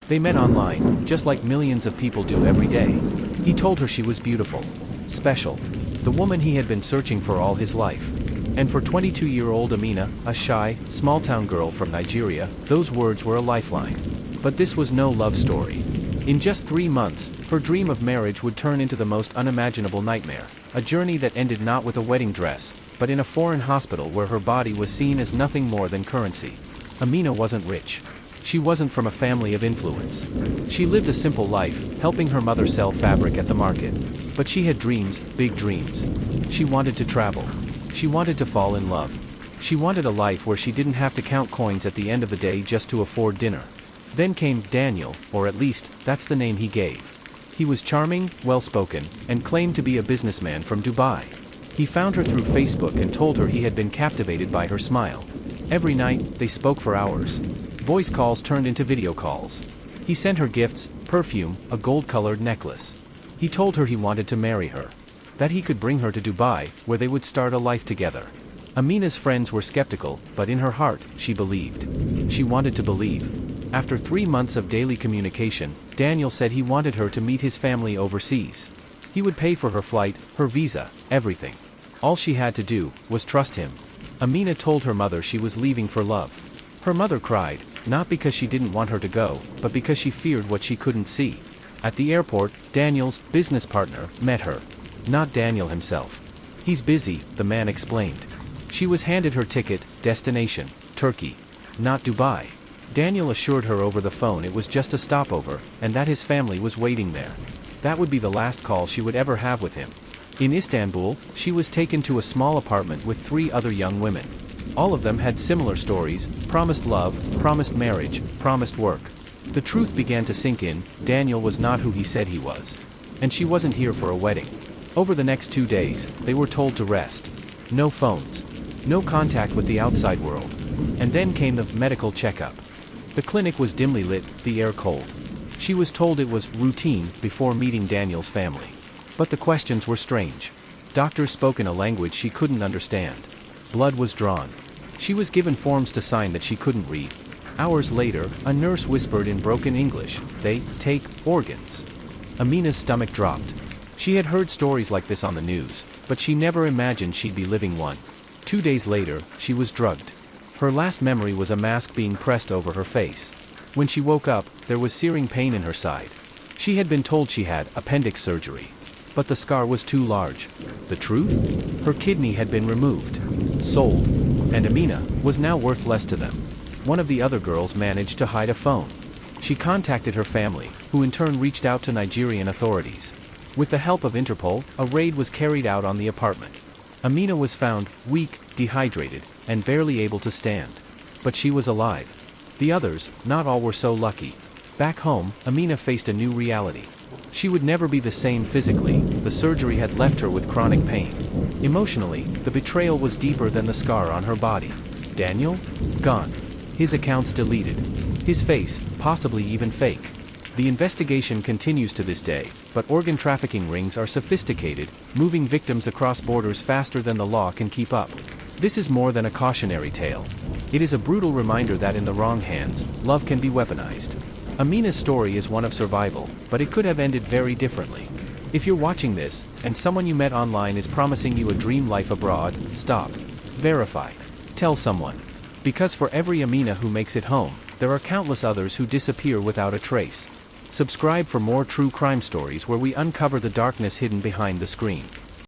They met online, just like millions of people do every day. He told her she was beautiful, special, the woman he had been searching for all his life. And for 22-year-old Amina, a shy, small-town girl from Nigeria, those words were a lifeline. But this was no love story. In just 3 months, her dream of marriage would turn into the most unimaginable nightmare, a journey that ended not with a wedding dress, but in a foreign hospital where her body was seen as nothing more than currency. Amina wasn't rich. She wasn't from a family of influence. She lived a simple life, helping her mother sell fabric at the market. But she had dreams, big dreams. She wanted to travel. She wanted to fall in love. She wanted a life where she didn't have to count coins at the end of the day just to afford dinner. Then came Daniel, or at least, that's the name he gave. He was charming, well-spoken, and claimed to be a businessman from Dubai. He found her through Facebook and told her he had been captivated by her smile. Every night, they spoke for hours. Voice calls turned into video calls. He sent her gifts, perfume, a gold-colored necklace. He told her he wanted to marry her. That he could bring her to Dubai, where they would start a life together. Amina's friends were skeptical, but in her heart, she believed. She wanted to believe. After 3 months of daily communication, Daniel said he wanted her to meet his family overseas. He would pay for her flight, her visa, everything. All she had to do was trust him. Amina told her mother she was leaving for love. Her mother cried, not because she didn't want her to go, but because she feared what she couldn't see. At the airport, Daniel's business partner met her. Not Daniel himself. He's busy, the man explained. She was handed her ticket, destination, Turkey. Not Dubai. Daniel assured her over the phone it was just a stopover, and that his family was waiting there. That would be the last call she would ever have with him. In Istanbul, she was taken to a small apartment with 3 other young women. All of them had similar stories, promised love, promised marriage, promised work. The truth began to sink in, Daniel was not who he said he was. And she wasn't here for a wedding. Over the next 2 days, they were told to rest. No phones. No contact with the outside world. And then came the medical checkup. The clinic was dimly lit, the air cold. She was told it was routine before meeting Daniel's family. But the questions were strange. Doctors spoke in a language she couldn't understand. Blood was drawn. She was given forms to sign that she couldn't read. Hours later, a nurse whispered in broken English, "They take organs." Amina's stomach dropped. She had heard stories like this on the news, but she never imagined she'd be living one. 2 days later, she was drugged. Her last memory was a mask being pressed over her face. When she woke up, there was searing pain in her side. She had been told she had appendix surgery. But the scar was too large. The truth? Her kidney had been removed. Sold. And Amina was now worth less to them. One of the other girls managed to hide a phone. She contacted her family, who in turn reached out to Nigerian authorities. With the help of Interpol, a raid was carried out on the apartment. Amina was found, weak, dehydrated, and barely able to stand. But she was alive. The others, not all were so lucky. Back home, Amina faced a new reality. She would never be the same physically, the surgery had left her with chronic pain. Emotionally, the betrayal was deeper than the scar on her body. Daniel? Gone. His accounts deleted. His face, possibly even fake. The investigation continues to this day, but organ trafficking rings are sophisticated, moving victims across borders faster than the law can keep up. This is more than a cautionary tale. It is a brutal reminder that in the wrong hands, love can be weaponized. Amina's story is one of survival, but it could have ended very differently. If you're watching this, and someone you met online is promising you a dream life abroad, stop. Verify. Tell someone. Because for every Amina who makes it home, there are countless others who disappear without a trace. Subscribe for more true crime stories where we uncover the darkness hidden behind the screen.